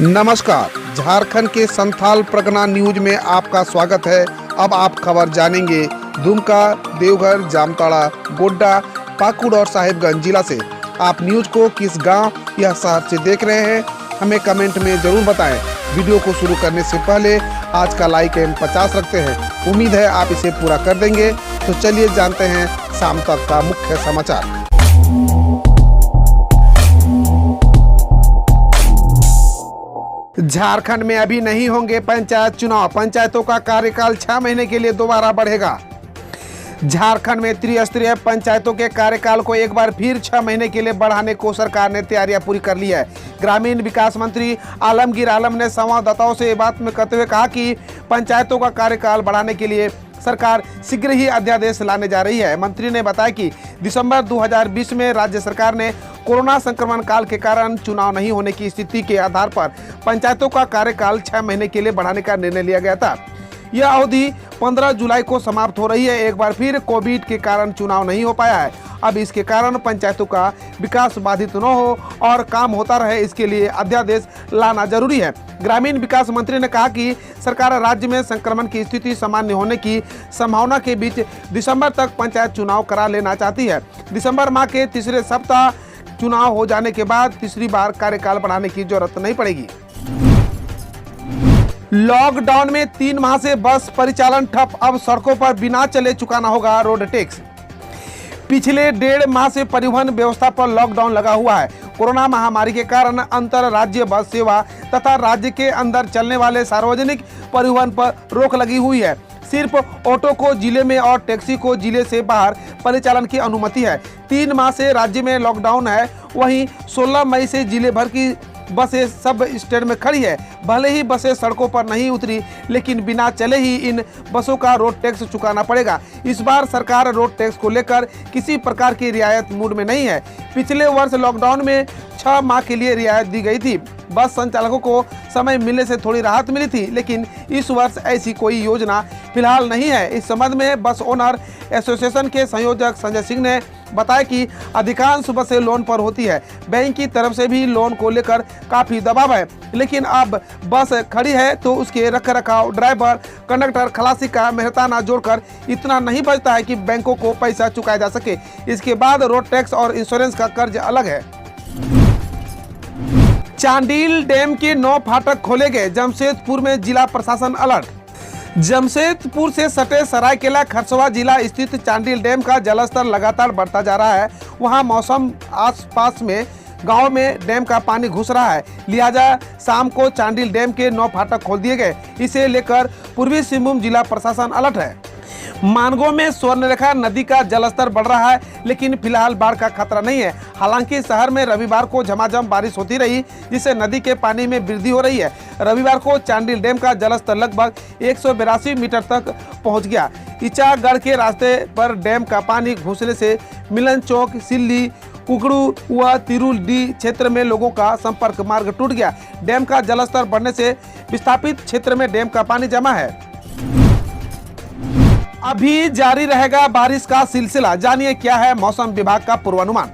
नमस्कार, झारखंड के संथाल परगना न्यूज में आपका स्वागत है। अब आप खबर जानेंगे दुमका, देवघर, जामताड़ा, गोड्डा, पाकुड़ और साहिबगंज जिला से। आप न्यूज को किस गांव या शहर से देख रहे हैं, हमें कमेंट में जरूर बताएं। वीडियो को शुरू करने से पहले आज का लाइक एम 50 रखते हैं। उम्मीद है आप इसे पूरा कर देंगे। तो चलिए जानते हैं शाम तक का मुख्य समाचार। झारखंड में अभी नहीं होंगे पंचायत चुनाव। पंचायतों का कार्यकाल 6 महीने के लिए दोबारा बढ़ेगा। झारखंड में त्रिस्तरीय पंचायतों के कार्यकाल को एक बार फिर 6 महीने के लिए बढ़ाने को सरकार ने तैयारियां पूरी कर ली है। ग्रामीण विकास मंत्री आलमगीर आलम ने संवाददाताओं से ये बात में कहते हुए कहा कि पंचायतों का कार्यकाल बढ़ाने के लिए सरकार शीघ्र ही अध्यादेश लाने जा रही है। मंत्री ने बताया कि दिसंबर 2020 में राज्य सरकार ने कोरोना संक्रमण काल के कारण चुनाव नहीं होने की स्थिति के आधार पर पंचायतों का कार्यकाल 6 महीने के लिए बढ़ाने का निर्णय लिया गया था। यह अवधि 15 जुलाई को समाप्त हो रही है। एक बार फिर कोविड के कारण चुनाव नहीं हो पाया है। अब इसके कारण पंचायतों का विकास बाधित न हो और काम होता रहे, इसके लिए अध्यादेश लाना जरूरी है। ग्रामीण विकास मंत्री ने कहा कि सरकार राज्य में संक्रमण की स्थिति सामान्य होने की संभावना के बीच दिसंबर तक पंचायत चुनाव करा लेना चाहती है। दिसंबर माह के तीसरे सप्ताह चुनाव हो जाने के बाद तीसरी बार कार्यकाल बढ़ाने की जरूरत नहीं पड़ेगी। लॉकडाउन में 3 माह से बस परिचालन ठप, अब सड़कों पर बिना चले चुकाना होगा रोड टैक्स। पिछले 1.5 माह से परिवहन व्यवस्था पर लॉकडाउन लगा हुआ है। कोरोना महामारी के कारण अंतर राज्य बस सेवा तथा राज्य के अंदर चलने वाले सार्वजनिक परिवहन पर रोक लगी हुई है। सिर्फ ऑटो को जिले में और टैक्सी को जिले से बाहर परिचालन की अनुमति है। 3 माह से राज्य में लॉकडाउन है। वहीं 16 मई से जिले भर की बसें सब स्टैंड में खड़ी है। भले ही बसें सड़कों पर नहीं उतरी, लेकिन बिना चले ही इन बसों का रोड टैक्स चुकाना पड़ेगा। इस बार सरकार रोड टैक्स को लेकर किसी प्रकार की रियायत मूड में नहीं है। पिछले वर्ष लॉकडाउन में 6 माह के लिए रियायत दी गई थी। बस संचालकों को समय मिलने से थोड़ी राहत मिली थी, लेकिन इस वर्ष ऐसी कोई योजना फिलहाल नहीं है। इस संबंध में बस ओनर एसोसिएशन के संयोजक संजय सिंह ने बताया कि अधिकांश बसें लोन पर होती है। बैंक की तरफ से भी लोन को लेकर काफी दबाव है, लेकिन अब बस खड़ी है तो उसके रखरखाव, ड्राइवर, कंडक्टर, खलासी का मेहनताना जोड़कर इतना नहीं बचता है कि बैंकों को पैसा चुकाया जा सके। इसके बाद रोड टैक्स और इंश्योरेंस का कर्ज अलग है। चांडिल डैम के 9 फाटक खोले गए। जमशेदपुर में जिला प्रशासन अलर्ट। जमशेदपुर से सटे सरायकेला खरसवा जिला स्थित चांडिल डैम का जलस्तर लगातार बढ़ता जा रहा है। वहां मौसम आसपास में गांव में डैम का पानी घुस रहा है, लिहाजा शाम को चांडिल डैम के 9 फाटक खोल दिए गए। इसे लेकर पूर्वी सिंहभूम जिला प्रशासन अलर्ट है। मानगो में स्वर्णरेखा नदी का जलस्तर बढ़ रहा है, लेकिन फिलहाल बाढ़ का खतरा नहीं है। हालांकि शहर में रविवार को झमाझम बारिश होती रही, जिससे नदी के पानी में वृद्धि हो रही है। रविवार को चांडिल डैम का जलस्तर लगभग 182 मीटर तक पहुंच गया। इचागढ़ के रास्ते पर डैम का पानी घुसने से मिलन चौक, सिल्ली, कुकड़ू व तिरुडी क्षेत्र में लोगों का संपर्क मार्ग टूट गया। डैम का जलस्तर बढ़ने से विस्थापित क्षेत्र में डैम का पानी जमा है। अभी जारी रहेगा बारिश का सिलसिला। जानिए क्या है मौसम विभाग का पूर्वानुमान।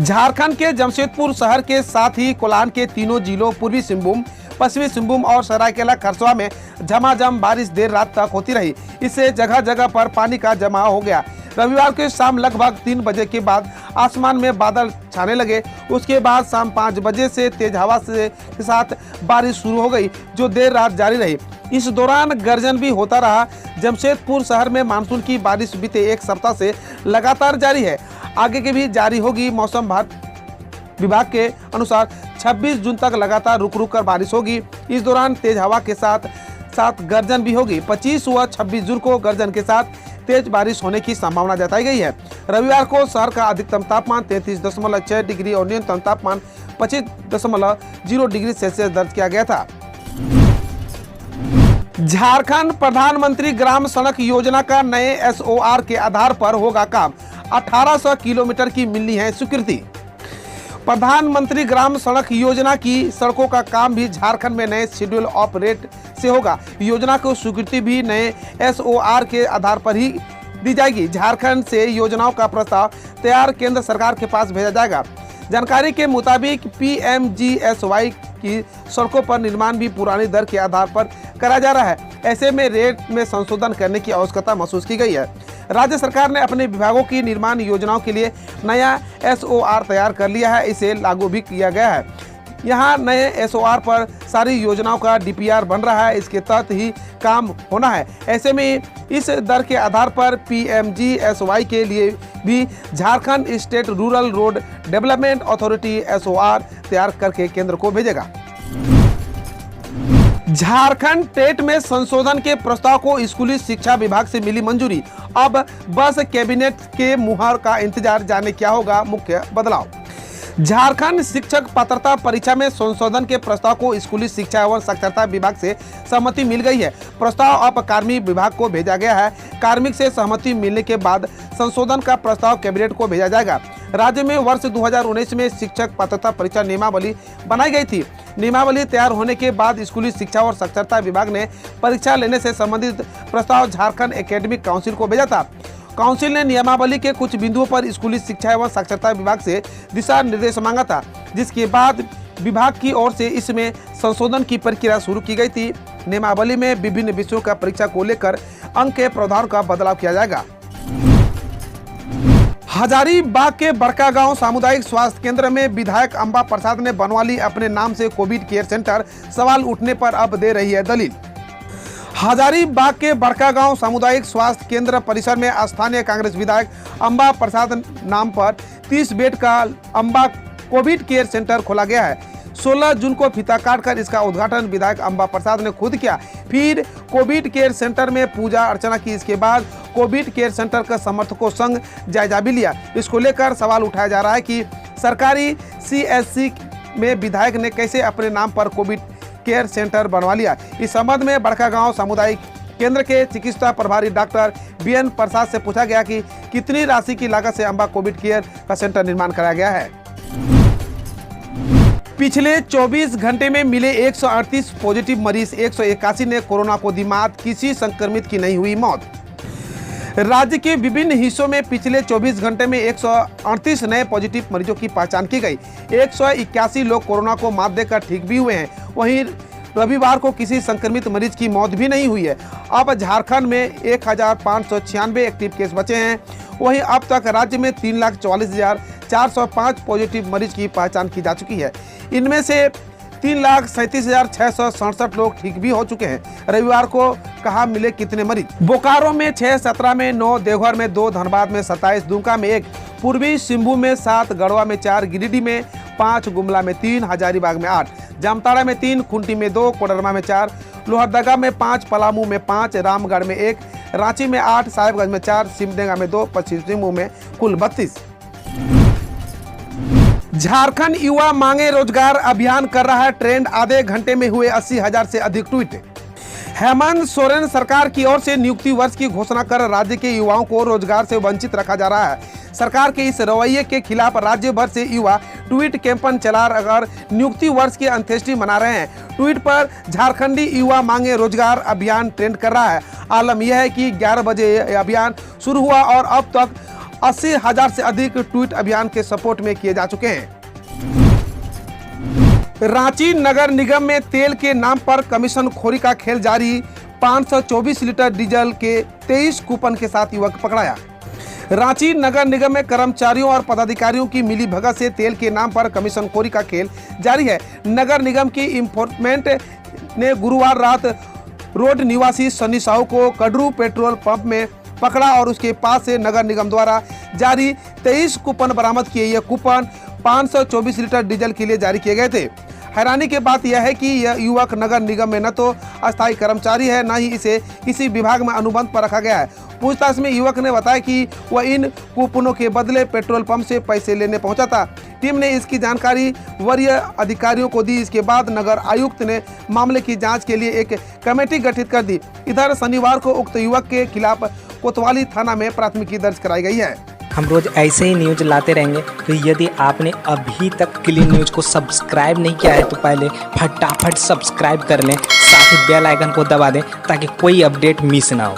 झारखंड के जमशेदपुर शहर के साथ ही कोल्हान के तीनों जिलों पूर्वी सिंहभूम, पश्चिमी सिंहभूम और सरायकेला खरसवा में झमाझम बारिश देर रात तक होती रही। इससे जगह जगह पर पानी का जमाव हो गया। रविवार के शाम लगभग 3 बजे के बाद आसमान में बादल छाने लगे। उसके बाद शाम 5 बजे से तेज हवा के साथ बारिश शुरू हो गई, जो देर रात जारी रही। इस दौरान गर्जन भी होता रहा। जमशेदपुर शहर में मानसून की बारिश बीते 1 सप्ताह से लगातार जारी है। आगे की भी जारी होगी। मौसम विभाग के अनुसार 26 जून तक लगातार रुक रुक कर बारिश होगी। इस दौरान तेज हवा के साथ साथ गर्जन भी होगी। 25 व 26 जून को गर्जन के साथ तेज बारिश होने की संभावना जताई गई है। रविवार को शहर का अधिकतम तापमान 33.6 डिग्री और न्यूनतम तापमान 25.0 डिग्री सेल्सियस दर्ज किया गया था। झारखंड प्रधानमंत्री ग्राम सड़क योजना का नए SOR के आधार पर होगा काम। 1800 किलोमीटर की मिलनी है स्वीकृति। प्रधानमंत्री ग्राम सड़क योजना की सड़कों का काम भी झारखंड में नए शेड्यूल ऑफ रेट से होगा। योजना को स्वीकृति भी नए SOR के आधार पर ही दी जाएगी। झारखंड से योजनाओं का प्रस्ताव तैयार केंद्र सरकार के पास भेजा जाएगा। जानकारी के मुताबिक PMGSY की सड़कों पर निर्माण भी पुरानी दर के आधार पर करा जा रहा है। ऐसे में रेट में संशोधन करने की आवश्यकता महसूस की गई है। राज्य सरकार ने अपने विभागों की निर्माण योजनाओं के लिए नया SOR तैयार कर लिया है, इसे लागू भी किया गया है। यहाँ नए SOR पर सारी योजनाओं का DPR बन रहा है, इसके तहत ही काम होना है। ऐसे में इस दर के आधार पर PMGSY के लिए भी Jharkhand state rural road development authority SOR तैयार करके केंद्र को भेजेगा। झारखंड टेट में संशोधन के प्रस्ताव को स्कूली शिक्षा विभाग से मिली मंजूरी। अब बस कैबिनेट के मुहर का इंतजार, जाने क्या होगा मुख्य बदलाव। झारखंड शिक्षक पात्रता परीक्षा में संशोधन के प्रस्ताव को स्कूली शिक्षा एवं साक्षरता विभाग से सहमति मिल गई है। प्रस्ताव अब कार्मिक विभाग को भेजा गया है। कार्मिक से सहमति मिलने के बाद संशोधन का प्रस्ताव कैबिनेट को भेजा जाएगा। राज्य में वर्ष 2019 में शिक्षक पात्रता परीक्षा नियमावली बनाई गई थी। नियमावली तैयार होने के बाद स्कूली शिक्षा और साक्षरता विभाग ने परीक्षा लेने से संबंधित प्रस्ताव झारखंड एकेडमिक काउंसिल को भेजा था। काउंसिल ने नियमावली के कुछ बिंदुओं पर स्कूली शिक्षा एवं साक्षरता विभाग से दिशा निर्देश मांगा था, जिसके बाद विभाग की ओर से इसमें संशोधन की प्रक्रिया शुरू की गई थी। नियमावली में विभिन्न विषयों का परीक्षा को लेकर अंक के प्रावधान का बदलाव किया जाएगा। हजारीबाग के बड़कागांव सामुदायिक स्वास्थ्य केंद्र में विधायक अंबा प्रसाद ने बनवा ली अपने नाम से कोविड केयर सेंटर, सवाल उठने पर अब दे रही है दलील। हजारीबाग के बड़कागांव सामुदायिक स्वास्थ्य केंद्र परिसर में स्थानीय कांग्रेस विधायक अंबा प्रसाद नाम पर 30 बेड का अंबा कोविड केयर सेंटर खोला गया है। 16 जून को फीता काटकर इसका उद्घाटन विधायक अंबा प्रसाद ने खुद किया। फिर कोविड केयर सेंटर में पूजा अर्चना की। इसके बाद कोविड केयर सेंटर का समर्थकों संग जायजा भी लिया। इसको लेकर सवाल उठाया जा रहा है कि सरकारी CSC में विधायक ने कैसे अपने नाम पर कोविड केयर सेंटर बनवा लिया। इस संबंध में बड़कागांव सामुदायिक केंद्र के चिकित्सा प्रभारी डॉक्टर BN प्रसाद से पूछा गया कि कितनी राशि की लागत से अंबा कोविड केयर का सेंटर निर्माण कराया गया है। पिछले 24 घंटे में मिले 138 पॉजिटिव मरीज, 181 ने कोरोना को दी मात, किसी संक्रमित की नहीं हुई मौत। राज्य के विभिन्न हिस्सों में पिछले 24 घंटे में 138 नए पॉजिटिव मरीजों की पहचान की गई। 181 लोग कोरोना को मात देकर ठीक भी हुए हैं। वहीं रविवार को किसी संक्रमित मरीज की मौत भी नहीं हुई है। अब झारखंड में 1596 एक्टिव केस बचे हैं। वहीं अब तक राज्य में 3,44,405 पॉजिटिव मरीज की पहचान की जा चुकी है। इनमें से 3,37,667 लोग ठीक भी हो चुके हैं। रविवार को कहा मिले कितने मरीज। बोकारो में 6, 17 में 9, देवघर में 2, धनबाद में 27, दुमका में 1, पूर्वी सिंहभूम में 7, गढ़वा में 4, गिरिडीह में 5, गुमला में 3, हजारीबाग में 8, जामताड़ा में 3, खूंटी में 2, कोडरमा में 4, लोहरदगा में 5, पलामू में 5, रामगढ़ में 1, रांची में 8, साहेबगंज में 4, सिमडेगा में 2, पश्चिम सिंहभूम में कुल 32। झारखंड युवा मांगे रोजगार अभियान कर रहा है ट्रेंड, आधे घंटे में हुए 80,000 से अधिक ट्वीट। हेमंत सोरेन सरकार की ओर से नियुक्ति वर्ष की घोषणा कर राज्य के युवाओं को रोजगार से वंचित रखा जा रहा है। सरकार के इस रवैये के खिलाफ राज्य भर से युवा ट्वीट कैंपेन चला कर नियुक्ति वर्ष की अंत्येष्टि मना रहे हैं। ट्वीट पर झारखंडी युवा मांगे रोजगार अभियान ट्रेंड कर रहा है। आलम यह है कि 11 बजे यह अभियान शुरू हुआ और अब तक 80,000 से अधिक ट्वीट अभियान के सपोर्ट में किए जा चुके हैं। रांची नगर निगम में तेल के नाम पर कमीशन खोरी का खेल जारी, 524 लीटर डीजल के 23 कूपन के साथ युवक पकड़ाया। रांची नगर निगम में कर्मचारियों और पदाधिकारियों की मिली भगत से तेल के नाम पर कमीशन खोरी का खेल जारी है। नगर निगम की इंफोर्समेंट ने गुरुवार रात रोड निवासी सनी साहू को कडरू पेट्रोल पंप में पकड़ा और उसके पास से नगर निगम द्वारा जारी 23 कूपन बरामद किए। ये कूपन 524 लीटर डीजल के लिए जारी किए गए थे। हैरानी की बात यह है कि यह युवक नगर निगम में न तो अस्थायी कर्मचारी है, न ही इसे किसी विभाग में अनुबंध पर रखा गया है। पूछताछ में युवक ने बताया कि वह इन कूपनों के बदले पेट्रोल पंप से पैसे लेने पहुंचा था। टीम ने इसकी जानकारी वरीय अधिकारियों को दी। इसके बाद नगर आयुक्त ने मामले की जांच के लिए एक कमेटी गठित कर दी। इधर शनिवार को उक्त युवक के खिलाफ कोतवाली थाना में प्राथमिकी दर्ज कराई गई है। हम रोज ऐसे ही न्यूज लाते रहेंगे, तो यदि आपने अभी तक क्लीन न्यूज को सब्सक्राइब नहीं किया है तो पहले फटाफट सब्सक्राइब कर लें, साथ ही बेल आइकन को दबा दें ताकि कोई अपडेट मिस ना हो।